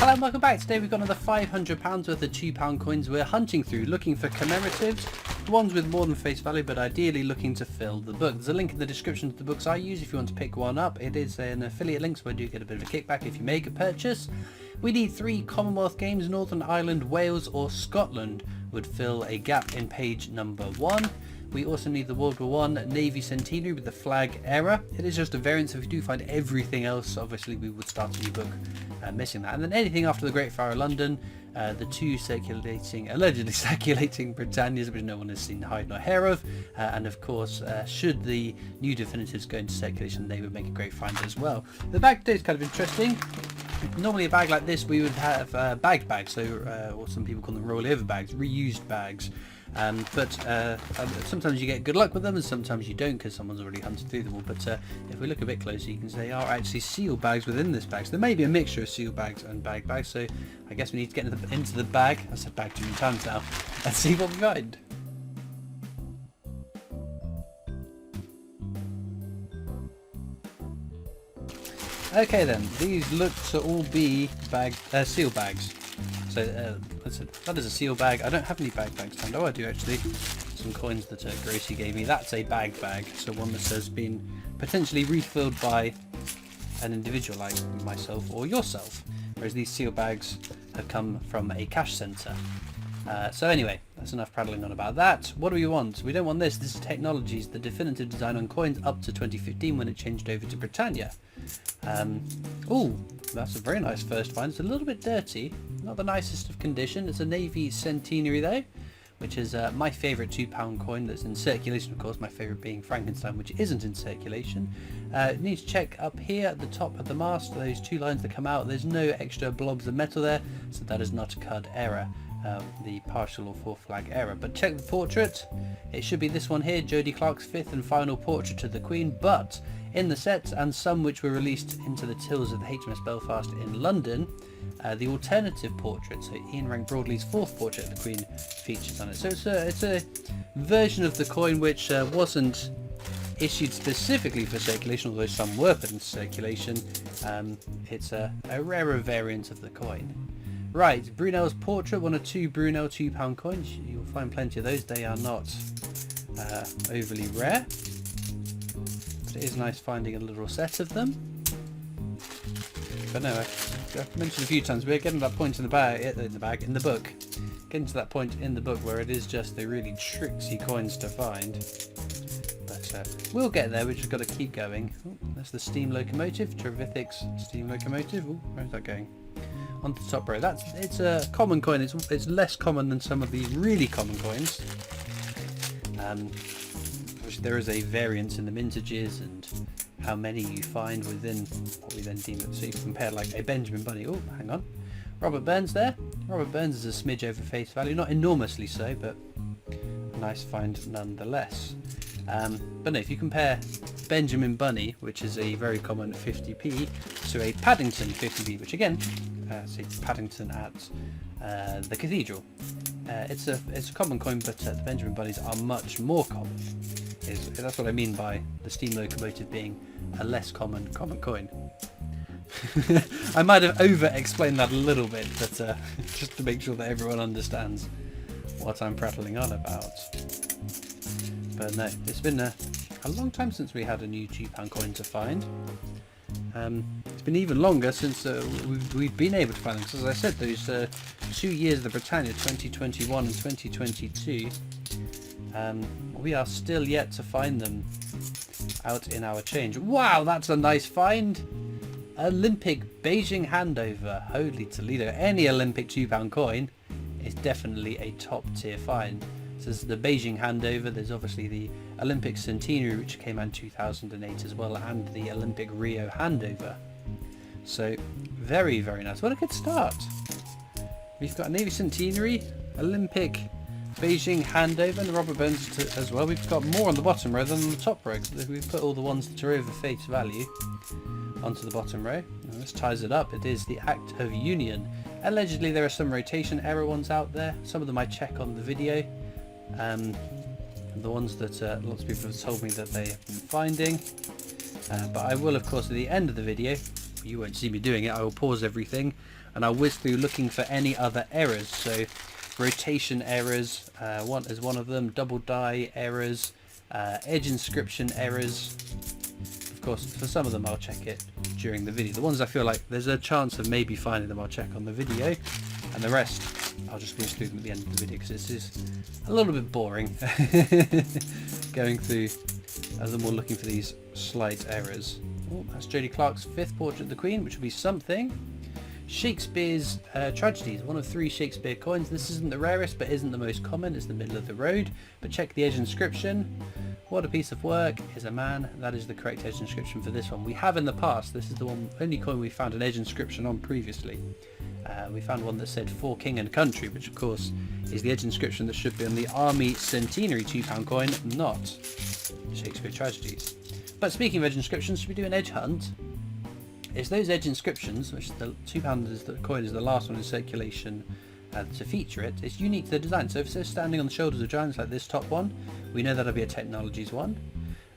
Hello and welcome back. Today we've got another £500 worth of £2 coins we're hunting through, looking for commemoratives, the ones with more than face value but ideally looking to fill the book. There's a link in the description to the books I use if you want to pick one up. It is an affiliate link, so I do get a bit of a kickback if you make a purchase. We need 3 Commonwealth games. Northern Ireland, Wales or Scotland would fill a gap in page number 1. We also need the World War I Navy Centenary with the flag era. It is just a variant, so if you do find everything else, obviously we would start a new book missing that. And then anything after the Great Fire of London, the 2 allegedly circulating Britannias, which no one has seen hide nor hair of, and of course, should the new definitives go into circulation, they would make a great find as well. The bag today is kind of interesting. Normally a bag like this we would have bagged bags, so or some people call them roll over bags, reused bags. But sometimes you get good luck with them and sometimes you don't because someone's already hunted through them all. But if we look a bit closer, you can say there are actually seal bags within this bag. So there may be a mixture of seal bags and bag bags. So I guess we need to get into the bag. I said bag too many times now. And see what we find. Okay then, these look to all be seal bags. So that is a seal bag. I don't have any bag bags found. Oh, I do actually. Some coins that Gracie gave me. That's a bag, so one that has been potentially refilled by an individual like myself or yourself. Whereas these seal bags have come from a cash centre. So anyway, that's enough prattling on about that. What do we want? We don't want this. This is Technologies, the definitive design on coins up to 2015 when it changed over to Britannia. Oh, that's a very nice first find. It's a little bit dirty, not the nicest of condition. It's a Navy Centenary though, which is my favourite £2 coin that's in circulation, of course, my favourite being Frankenstein, which isn't in circulation. Need to check up here at the top of the mast, those 2 lines that come out, there's no extra blobs of metal there, so that is not a card error. The partial or full flag error. But check the portrait. It should be this one here, Jodie Clark's 5th and final portrait of the Queen, but in the sets and some which were released into the tills of the HMS Belfast in London, the alternative portrait, so Ian Rank Broadley's 4th portrait of the Queen, features on it. So it's a version of the coin which wasn't issued specifically for circulation, although some were put into circulation. It's a rarer variant of the coin. Right, Brunel's portrait, one of 2 Brunel £2 coins. You'll find plenty of those. They are not overly rare. But it is nice finding a little set of them. But no, I've mentioned a few times, we're getting to that point in the book. Getting to that point in the book where it is just the really tricksy coins to find. But we'll get there, we've just got to keep going. Oh, that's the steam locomotive, Trevithick's steam locomotive. Oh, where's that going? Onto the top row. It's a common coin. It's less common than some of the really common coins. Obviously there is a variance in the mintages and how many you find within what we then deem it. So you compare like a Benjamin Bunny. Oh, hang on. Robert Burns there. Robert Burns is a smidge over face value, not enormously so, but a nice find nonetheless. But no, if you compare Benjamin Bunny, which is a very common 50p, to a Paddington 50p, which again, say Paddington at the Cathedral, it's a common coin, but the Benjamin Bunnies are much more common. That's what I mean by the steam locomotive being a less common coin. I might have over-explained that a little bit, but just to make sure that everyone understands what I'm prattling on about. But no, it's been a long time since we had a new £2 coin to find. It's been even longer since we've been able to find them. So as I said, those 2 years of the Britannia, 2021 and 2022, we are still yet to find them out in our change. Wow, that's a nice find! Olympic Beijing handover. Holy Toledo. Any Olympic £2 coin is definitely a top tier find. So there's the Beijing handover, there's obviously the Olympic Centenary which came out in 2008 as well, and the Olympic Rio handover. So very, very nice. What a good start. We've got a Navy Centenary, Olympic Beijing handover, and the Robert Burns as well. We've got more on the bottom row than on the top row. We've put all the ones that are over face value onto the bottom row. And this ties it up. It is the Act of Union. Allegedly there are some rotation error ones out there. Some of them I check on the video. The ones that lots of people have told me that they have been finding. But I will, of course, at the end of the video, you won't see me doing it, I will pause everything, and I'll whiz through looking for any other errors. So rotation errors is one of them, double die errors, edge inscription errors. Of course, for some of them I'll check it during the video. The ones I feel like there's a chance of maybe finding them, I'll check on the video, and the rest I'll just whiz through them at the end of the video because this is a little bit boring going through them all looking for these slight errors. Oh, that's Jodie Clark's 5th portrait of the Queen, which will be something. Shakespeare's Tragedies, one of 3 Shakespeare coins. This isn't the rarest, but isn't the most common. It's the middle of the road. But check the edge inscription. What a piece of work is a man. That is the correct edge inscription for this one. We have in the past. This is the only coin we found an edge inscription on previously. We found one that said "For King and Country," which of course is the edge inscription that should be on the Army Centenary £2 coin, not Shakespeare Tragedies. But speaking of edge inscriptions, should we do an edge hunt? It's those edge inscriptions, which the £2 coin is the last one in circulation to feature it. It's unique to the design. So if it says standing on the shoulders of giants like this top one, we know that'll be a Technologies one.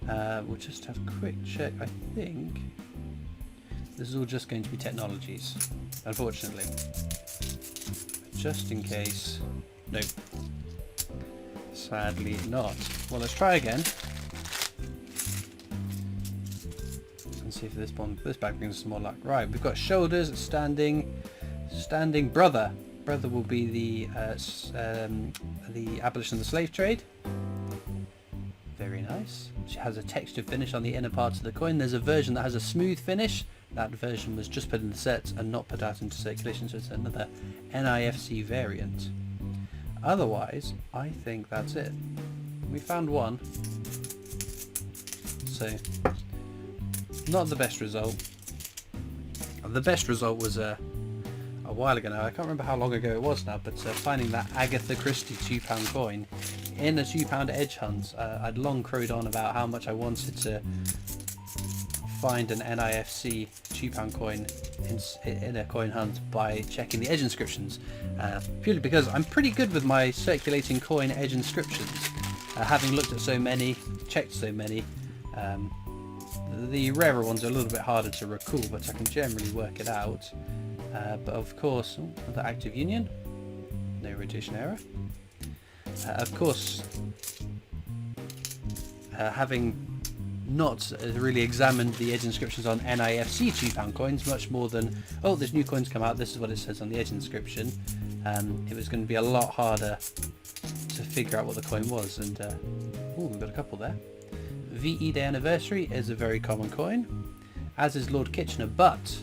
We'll just have a quick check. I think this is all just going to be Technologies, unfortunately. Just in case. Nope. Sadly not. Well, let's try again. And see if this bag brings us some more luck. Right, we've got shoulders, standing brother. Brother will be the abolition of the slave trade. Very nice. She has a textured finish on the inner parts of the coin. There's a version that has a smooth finish. That version was just put in the set and not put out into circulation, so it's another NIFC variant. Otherwise, I think that's it. We found one. So, not the best result. The best result was a while ago now. I can't remember how long ago it was now, but finding that Agatha Christie £2 coin in a £2 edge hunt. I'd long crowed on about how much I wanted to find an NIFC £2 coin in a coin hunt by checking the edge inscriptions, purely because I'm pretty good with my circulating coin edge inscriptions, having looked at so many, checked so many. The rarer ones are a little bit harder to recall, but I can generally work it out. But of course, the active union, no rotation error. Of course, having not really examined the edge inscriptions on NIFC £2 coins much more than, oh, this new coin's come out, this is what it says on the edge inscription, it was going to be a lot harder to figure out what the coin was. And we've got a couple there. VE Day Anniversary is a very common coin, as is Lord Kitchener, but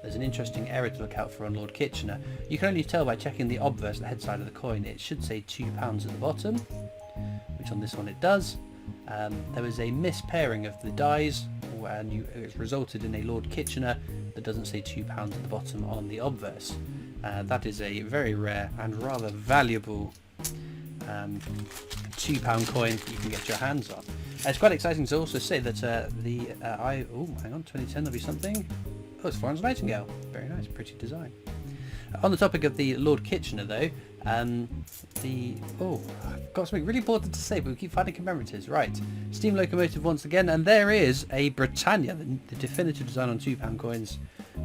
there's an interesting error to look out for on Lord Kitchener. You can only tell by checking the obverse, the head side of the coin. It should say £2 at the bottom, which on this one it does. There was a mispairing of the dies, and it resulted in a Lord Kitchener that doesn't say £2 at the bottom on the obverse. That is a very rare and rather valuable £2 coin that you can get your hands on. It's quite exciting to also say that hang on, 2010 there'll be something. Oh, it's Florence Nightingale. Very nice, pretty design. On the topic of the Lord Kitchener though, I've got something really important to say, but we keep finding commemoratives. Right, steam locomotive once again, and there is a Britannia, the definitive design on £2 coins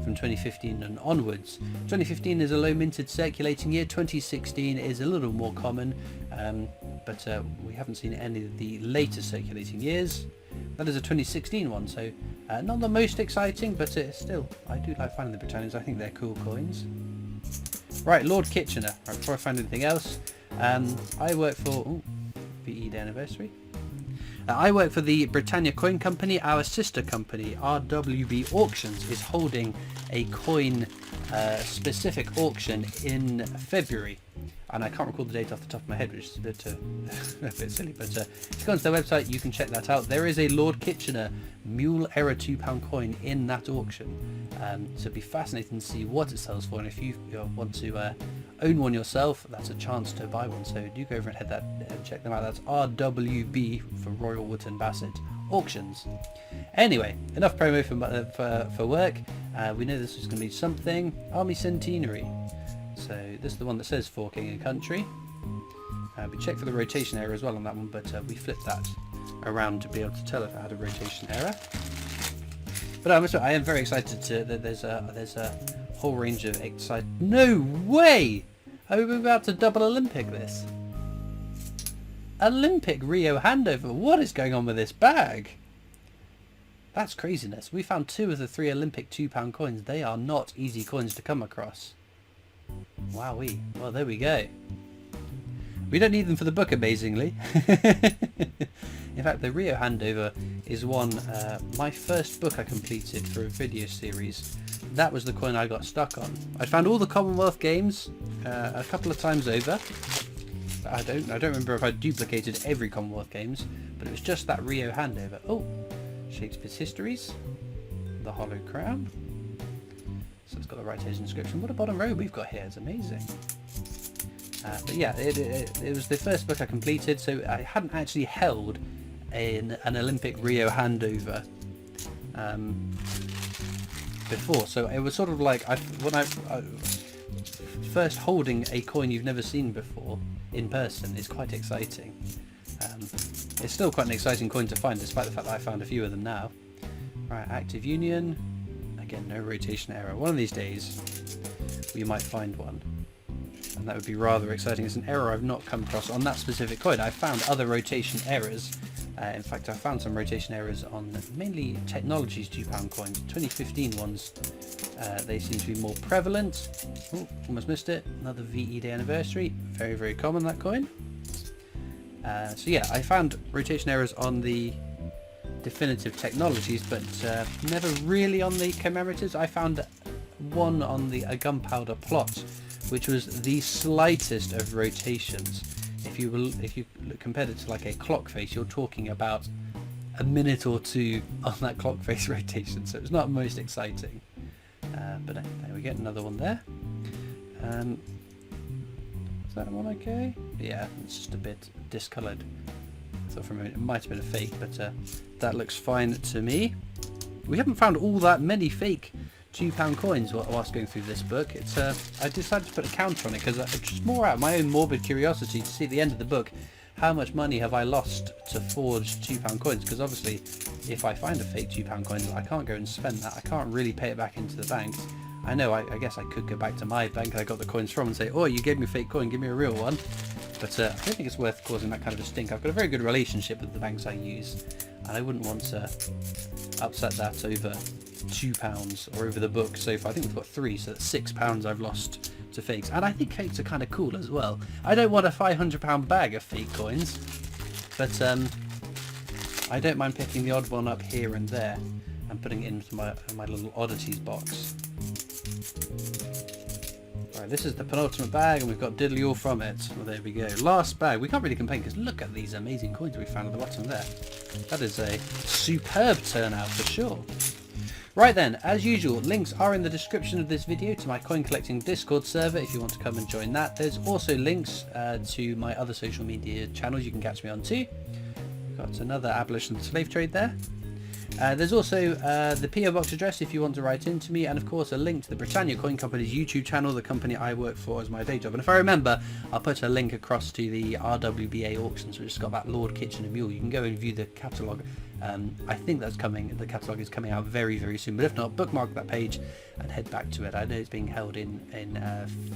from 2015 and onwards. 2015 is a low minted circulating year, 2016 is a little more common, but we haven't seen any of the later circulating years. That is a 2016 one, so not the most exciting, but still, I do like finding the Britannias. I think they're cool coins. Right, Lord Kitchener. Right, before I find anything else, I work for VE Day Anniversary. I work for the Britannia Coin Company. Our sister company, RWB Auctions, is holding a coin specific auction in February. And I can't recall the date off the top of my head, which is a bit silly, but if you go onto their website, you can check that out. There is a Lord Kitchener Mule Era £2 coin in that auction, so it'd be fascinating to see what it sells for, and if you want to own one yourself, that's a chance to buy one, so do go over and check them out. That's RWB for Royal Wootton Bassett Auctions. Anyway, enough promo for work. We know this is going to be something. Army Centenary. So this is the one that says For King and Country. We checked for the rotation error as well on that one, but we flipped that around to be able to tell if it had a rotation error. But I am very excited that there's a whole range of No way! Are we about to double Olympic this? Olympic Rio handover. What is going on with this bag? That's craziness. We found 2 of the 3 Olympic £2 coins. They are not easy coins to come across. Wowee. Well, there we go. We don't need them for the book, amazingly. In fact, the Rio handover is my first book I completed for a video series. That was the coin I got stuck on. I found all the Commonwealth games a couple of times over. I don't remember if I duplicated every Commonwealth games, but it was just that Rio handover. Oh, Shakespeare's Histories, the Hollow Crown. So it's got the writer's inscription. What a bottom row we've got here! It's amazing. But yeah, it was the first book I completed, so I hadn't actually held an Olympic Rio handover before. So it was sort of like first holding a coin you've never seen before in person is quite exciting. It's still quite an exciting coin to find, despite the fact that I found a few of them now. Right, Active Union. Again, no rotation error. One of these days, we might find one. And that would be rather exciting. It's an error I've not come across on that specific coin. I found other rotation errors. In fact, I found some rotation errors on mainly Technology's £2 coins. 2015 ones, they seem to be more prevalent. Oh, almost missed it. Another VE Day anniversary. Very, very common, that coin. So yeah, I found rotation errors on the definitive Technologies, but never really on the commemoratives. I found one on a gunpowder plot, which was the slightest of rotations. If you compared it to like a clock face, you're talking about a minute or 2 on that clock face rotation, so it's not most exciting. But there we get another one there. Is that one okay? Yeah, it's just a bit discoloured. I thought for a moment it might have been a fake, but that looks fine to me. We haven't found all that many fake £2 coins whilst going through this book. It's I decided to put a counter on it because it's just more out of my own morbid curiosity to see at the end of the book how much money have I lost to forge £2 coins, because obviously if I find a fake £2 coin I can't go and spend that. I can't really pay it back into the bank. I know I guess I could go back to my bank I got the coins from and say, oh, you gave me a fake coin, give me a real one. But I don't think it's worth causing that kind of a stink. I've got a very good relationship with the banks I use, and I wouldn't want to upset that over £2 or over the book so far. I think we've got 3, so that's £6 I've lost to fakes. And I think fakes are kind of cool as well. I don't want a £500 bag of fake coins, but I don't mind picking the odd one up here and there and putting it into my little oddities box. Right, this is the penultimate bag, and we've got diddly all from it. Well, there we go. Last bag. We can't really complain because look at these amazing coins we found at the bottom there. That is a superb turnout for sure. Right then, as usual, links are in the description of this video to my coin collecting Discord server if you want to come and join that. There's also links to my other social media channels you can catch me on too. We've got another abolition of the slave trade there. There's also the PO Box address if you want to write into me, and of course a link to the Britannia Coin Company's YouTube channel, the company I work for as my day job. And if I remember, I'll put a link across to the RWBA auctions, which has got that Lord Kitchener mule. You can go and view the catalogue. I think that's coming. The catalogue is coming out very, very soon. But if not, bookmark that page and head back to it. I know it's being held in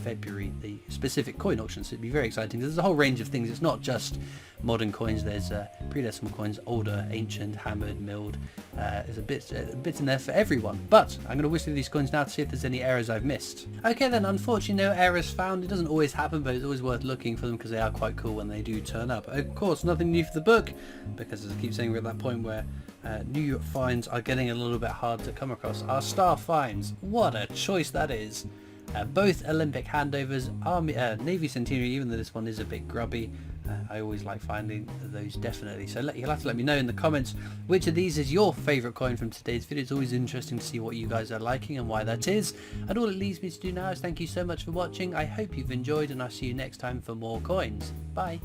February, the specific coin auction, so it'd be very exciting. There's a whole range of things. It's not just modern coins. There's pre-decimal coins, older, ancient, hammered, milled. There's a bit in there for everyone. But I'm going to whisk through these coins now to see if there's any errors I've missed. Okay then, unfortunately no errors found. It doesn't always happen, but it's always worth looking for them because they are quite cool when they do turn up. Of course, nothing new for the book, because as I keep saying, we're at that point where new finds are getting a little bit hard to come across. Our star finds, what a choice that is. Both Olympic handovers, Navy Centenary, even though this one is a bit grubby. I always like finding those, definitely. So you'll have to let me know in the comments which of these is your favourite coin from today's video. It's always interesting to see what you guys are liking and why that is. And all it leaves me to do now is thank you so much for watching. I hope you've enjoyed, and I'll see you next time for more coins. Bye.